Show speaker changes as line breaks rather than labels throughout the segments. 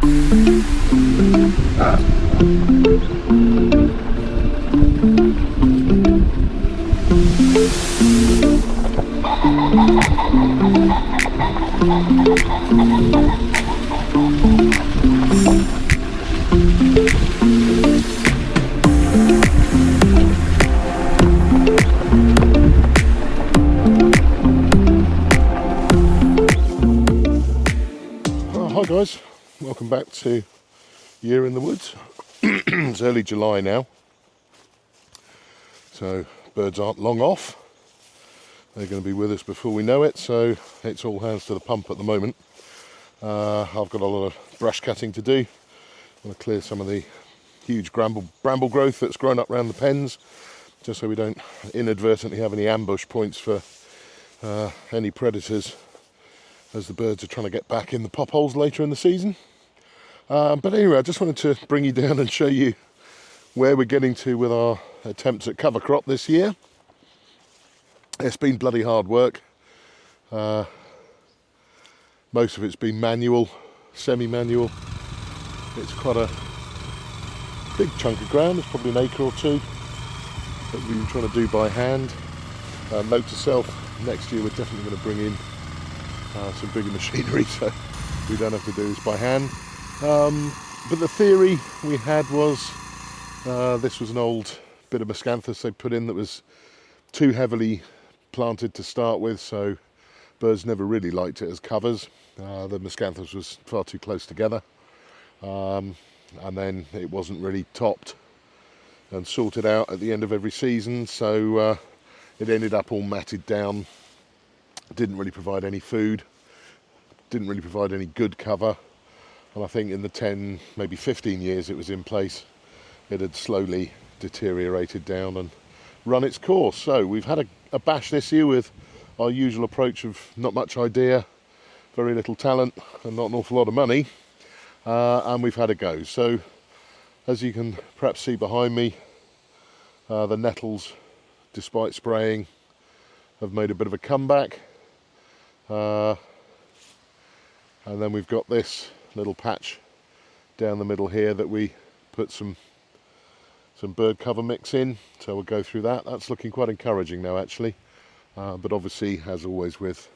Hi guys, welcome back to Year in the Woods. It's early July now, so birds aren't long off. They're going to be with us before we know it, so it's all hands to the pump at the moment. I've got a lot of brush cutting to do. I'm going to clear some of the huge bramble growth that's grown up around the pens, just so we don't inadvertently have any ambush points for any predators as the birds are trying to get back in the pop holes later in the season. But anyway, I just wanted to bring you down and show you where we're getting to with our attempts at cover crop this year. It's been bloody hard work. Most of it's been manual, semi-manual. It's quite a big chunk of ground. It's probably an acre or two that we've been trying to do by hand. Note to self, next year we're definitely going to bring in some bigger machinery, so we don't have to do this by hand. But the theory we had was this was an old bit of miscanthus they put in that was too heavily planted to start with, so birds never really liked it as covers. The miscanthus was far too close together, and then it wasn't really topped and sorted out at the end of every season, so it ended up all matted down. Didn't really provide any food, didn't really provide any good cover, and I think in the 10, maybe 15 years it was in place, it had slowly deteriorated down and run its course. So we've had a bash this year with our usual approach of not much idea, very little talent and not an awful lot of money, and we've had a go. So as you can perhaps see behind me, the nettles, despite spraying, have made a bit of a comeback. And then we've got this little patch down the middle here that we put some bird cover mix in, so we'll go through that. That's looking quite encouraging now actually, but obviously, as always with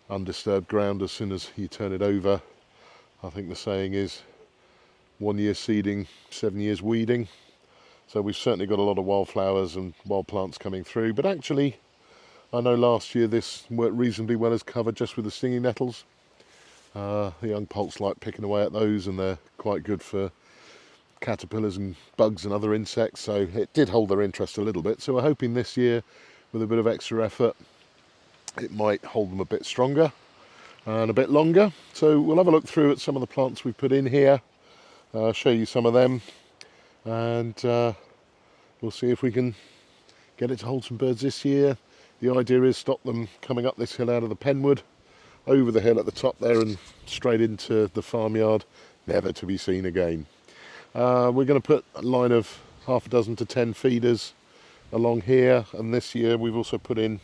undisturbed ground, as soon as you turn it over, I think the saying is 1 year seeding, 7 years weeding. So we've certainly got a lot of wildflowers and wild plants coming through, but actually I know last year this worked reasonably well as cover just with the stinging nettles. The young poults like picking away at those, and they're quite good for caterpillars and bugs and other insects, so it did hold their interest a little bit. So we're hoping this year, with a bit of extra effort, it might hold them a bit stronger and a bit longer. So we'll have a look through at some of the plants we've put in here, show you some of them, and we'll see if we can get it to hold some birds this year. The idea is stop them coming up this hill out of the penwood, over the hill at the top there and straight into the farmyard, never to be seen again. We're going to put a line of half a dozen to 10 feeders along here, and this year we've also put in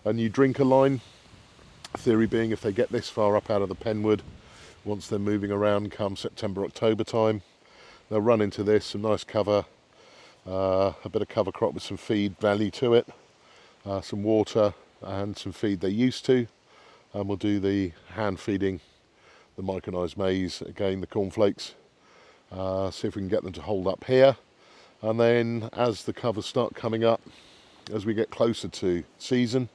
a new drinker line. Theory being, if they get this far up out of the penwood, once they're moving around come September, October time, they'll run into this, some nice cover, a bit of cover crop with some feed value to it, some water and some feed they're used to, and we'll do the hand feeding, the micronized maize, again the cornflakes, see if we can get them to hold up here. And then as the covers start coming up, as we get closer to season,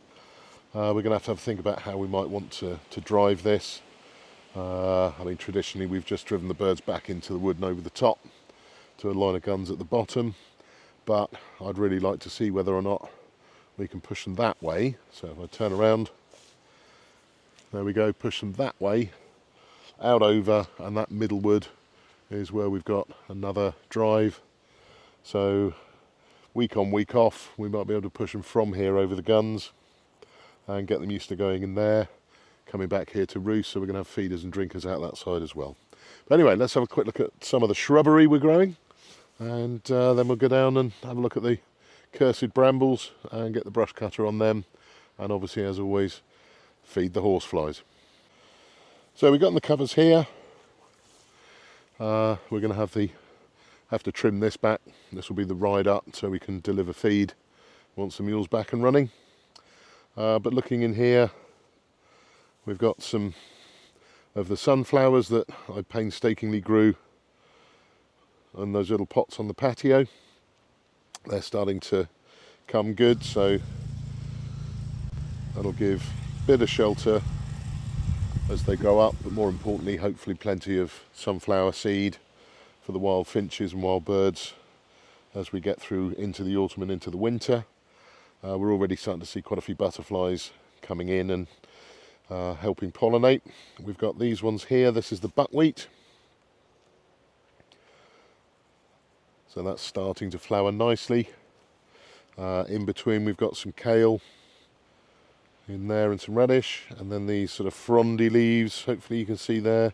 we're going to have a think about how we might want to drive this. I mean, traditionally we've just driven the birds back into the wood and over the top to a line of guns at the bottom, but I'd really like to see whether or not we can push them that way. So if I turn around, there we go, push them that way, out over, and that middle wood is where we've got another drive. So week on, week off, we might be able to push them from here over the guns and get them used to going in there, coming back here to roost. So we're going to have feeders and drinkers out that side as well. But anyway, let's have a quick look at some of the shrubbery we're growing, and then we'll go down and have a look at the cursed brambles and get the brush cutter on them, and obviously, as always, feed the horseflies. So we've got the covers here. We're going to have to trim this back. This will be the ride up so we can deliver feed once the mule's back and running. But looking in here, we've got some of the sunflowers that I painstakingly grew in those little pots on the patio. They're starting to come good, so that'll give a bit of shelter as they grow up, but more importantly, hopefully plenty of sunflower seed for the wild finches and wild birds as we get through into the autumn and into the winter. We're already starting to see quite a few butterflies coming in and helping pollinate. We've got these ones here. This is the buckwheat. So that's starting to flower nicely. In between we've got some kale in there and some radish, and then these sort of frondy leaves, hopefully you can see there.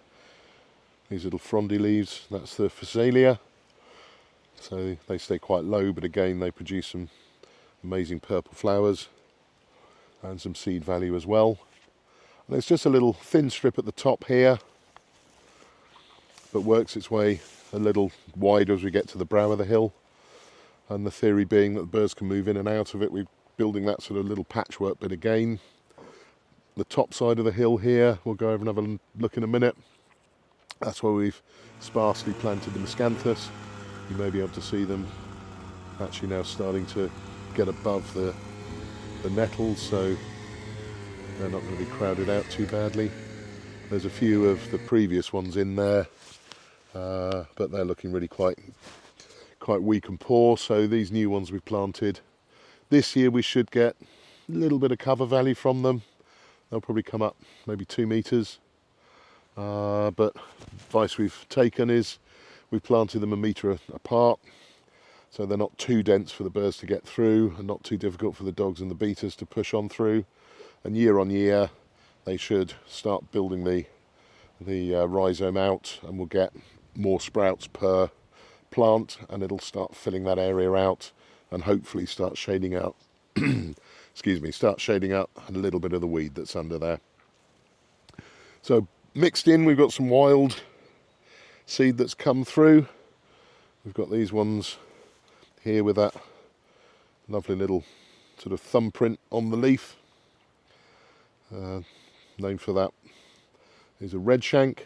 These little frondy leaves, that's the phacelia. So they stay quite low, but again they produce some amazing purple flowers and some seed value as well. And it's just a little thin strip at the top here, but works its way a little wider as we get to the brow of the hill. And the theory being that the birds can move in and out of it. We're building that sort of little patchwork bit again. The top side of the hill here, we'll go over and have a look in a minute. That's where we've sparsely planted the miscanthus. You may be able to see them actually now starting to get above the nettles, so they're not going to be crowded out too badly. There's a few of the previous ones in there, but they're looking really quite weak and poor. So these new ones we've planted this year, we should get a little bit of cover value from them. They'll probably come up maybe 2 meters. But advice we've taken is we've planted them 1 meter apart, so they're not too dense for the birds to get through and not too difficult for the dogs and the beaters to push on through. And year on year they should start building the rhizome out, and we'll get more sprouts per plant, and it'll start filling that area out and hopefully start shading out start shading out a little bit of the weed that's under there. So mixed in, we've got some wild seed that's come through. We've got these ones here with that lovely little sort of thumbprint on the leaf. Name for that is a redshank.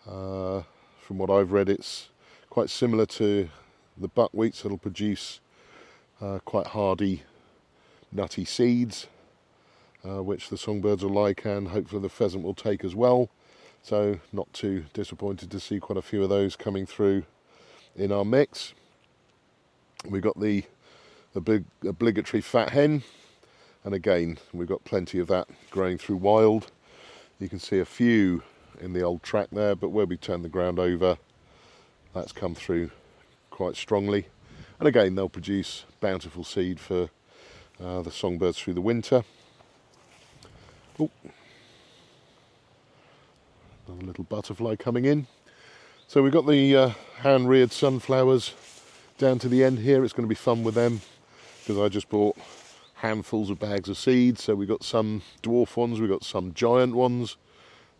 From what I've read, it's quite similar to the buckwheat, so it'll produce quite hardy, nutty seeds, which the songbirds will like, and hopefully the pheasant will take as well. So not too disappointed to see quite a few of those coming through in our mix. We've got the big obligatory fat hen, and again we've got plenty of that growing through wild. You can see a few in the old track there, but where we turned the ground over, that's come through quite strongly. And again, they'll produce bountiful seed for the songbirds through the winter. Oh, another little butterfly coming in. So we've got the hand-reared sunflowers down to the end here. It's going to be fun with them because I just bought handfuls of bags of seeds. So we've got some dwarf ones, we've got some giant ones,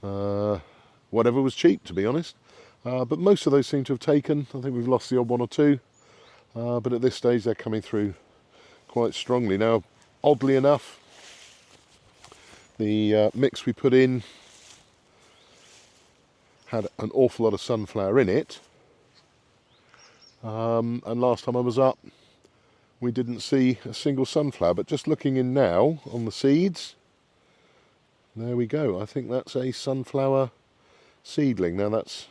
whatever was cheap, to be honest. But most of those seem to have taken. I think we've lost the odd one or two, but at this stage they're coming through quite strongly. Now, oddly enough, the mix we put in had an awful lot of sunflower in it, and last time I was up we didn't see a single sunflower, but just looking in now on the seeds, there we go. I think that's a sunflower seedling. Now that's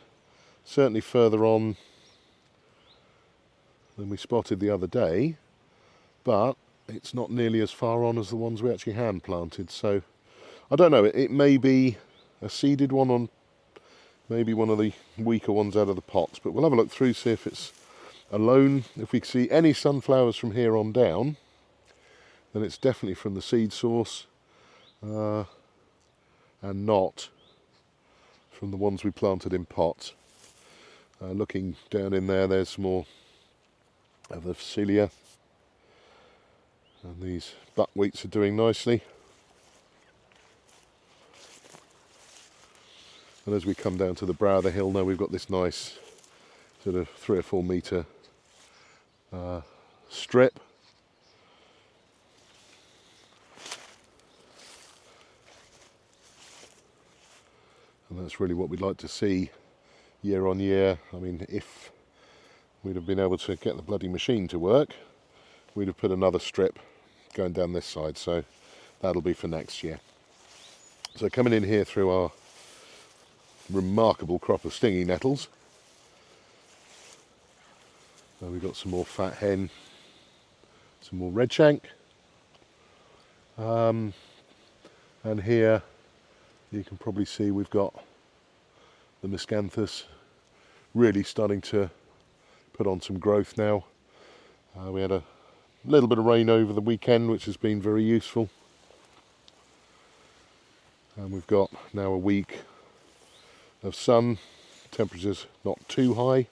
certainly further on than we spotted the other day, but it's not nearly as far on as the ones we actually hand planted. So I don't know, it may be a seeded one on maybe one of the weaker ones out of the pots, but we'll have a look through, see if it's alone. If we see any sunflowers from here on down, then it's definitely from the seed source, and not from the ones we planted in pots. Looking down in there, there's some more of the phacelia, and these buckwheats are doing nicely. And as we come down to the brow of the hill now, we've got this nice sort of 3 or 4 metre strip. And that's really what we'd like to see year on year. I mean, if we'd have been able to get the bloody machine to work, we'd have put another strip going down this side, so that'll be for next year. So coming in here through our remarkable crop of stingy nettles, we've got some more fat hen, some more redshank, and here you can probably see we've got the miscanthus really starting to put on some growth now. We had a little bit of rain over the weekend, which has been very useful, and we've got now a week of sun, temperatures not too high,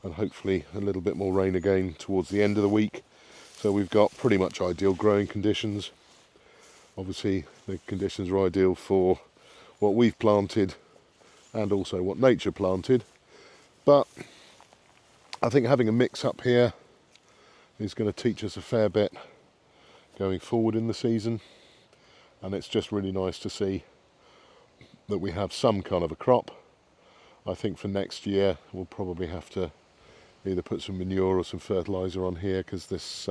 and hopefully a little bit more rain again towards the end of the week. So we've got pretty much ideal growing conditions. Obviously the conditions are ideal for what we've planted and also what nature planted, but I think having a mix up here is going to teach us a fair bit going forward in the season, and it's just really nice to see that we have some kind of a crop. I think for next year we'll probably have to either put some manure or some fertiliser on here, because this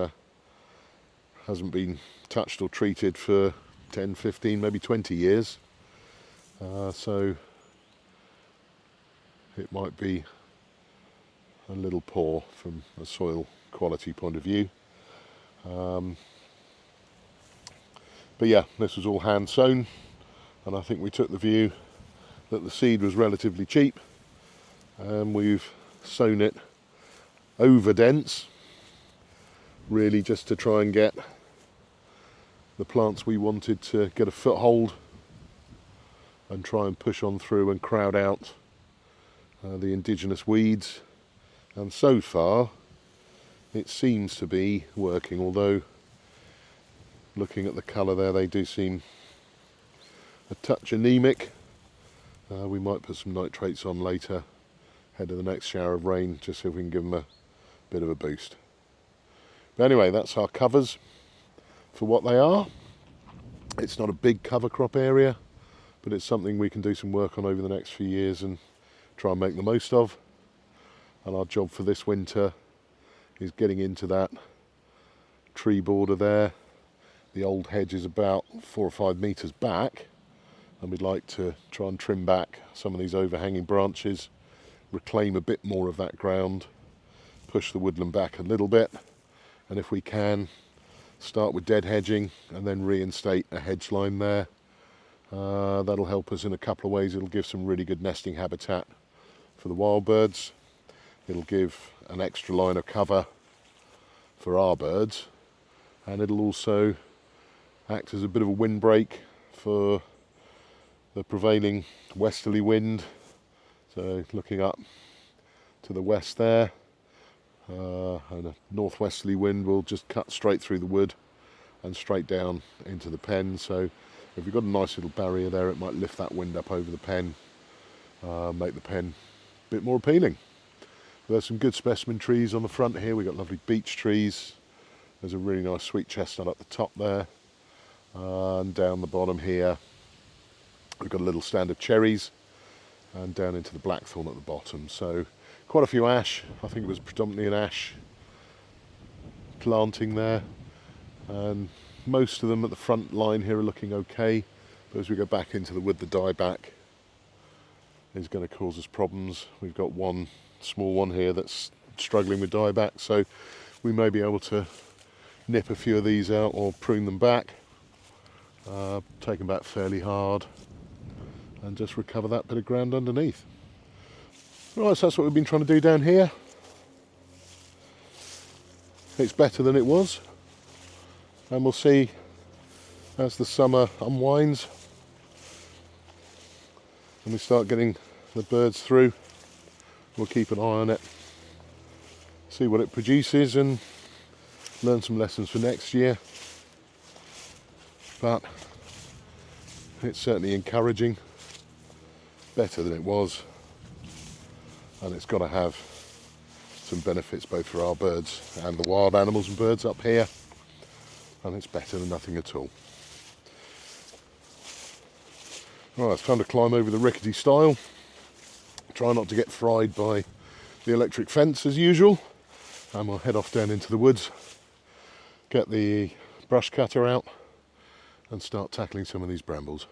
hasn't been touched or treated for 10, 15, maybe 20 years. So it might be a little poor from a soil quality point of view. But yeah, this was all hand sown, and I think we took the view that the seed was relatively cheap, and we've sown it over dense, really just to try and get the plants we wanted to get a foothold and try and push on through and crowd out the indigenous weeds. And so far it seems to be working, although looking at the colour there, they do seem a touch anemic. We might put some nitrates on later ahead of the next shower of rain, just so we can give them a bit of a boost. But anyway, that's our covers for what they are. It's not a big cover crop area, but it's something we can do some work on over the next few years and try and make the most of. And our job for this winter is getting into that tree border there. The old hedge is about 4 or 5 metres back, and we'd like to try and trim back some of these overhanging branches, reclaim a bit more of that ground, push the woodland back a little bit, and if we can, start with dead hedging and then reinstate a hedge line there. That'll help us in a couple of ways. It'll give some really good nesting habitat for the wild birds. It'll give an extra line of cover for our birds, and it'll also act as a bit of a windbreak for the prevailing westerly wind. So looking up to the west there, and a northwesterly wind will just cut straight through the wood and straight down into the pen. So if we've got a nice little barrier there, it might lift that wind up over the pen, make the pen a bit more appealing. There's some good specimen trees on the front here. We've got lovely beech trees. There's a really nice sweet chestnut up the top there, and down the bottom here we've got a little stand of cherries, and down into the blackthorn at the bottom. So quite a few ash. I think it was predominantly an ash planting there, and most of them at the front line here are looking okay, but as we go back into the wood, the dieback is going to cause us problems. We've got one small one here that's struggling with dieback, so we may be able to nip a few of these out or prune them back, take them back fairly hard, and just recover that bit of ground underneath. Right, so that's what we've been trying to do down here. It's better than it was, and we'll see as the summer unwinds and we start getting the birds through. We'll keep an eye on it, see what it produces, and learn some lessons for next year. But it's certainly encouraging, better than it was, and it's got to have some benefits both for our birds and the wild animals and birds up here, and it's better than nothing at all. Right, it's time to climb over the rickety stile. Try not to get fried by the electric fence as usual, and we'll head off down into the woods, get the brush cutter out and start tackling some of these brambles.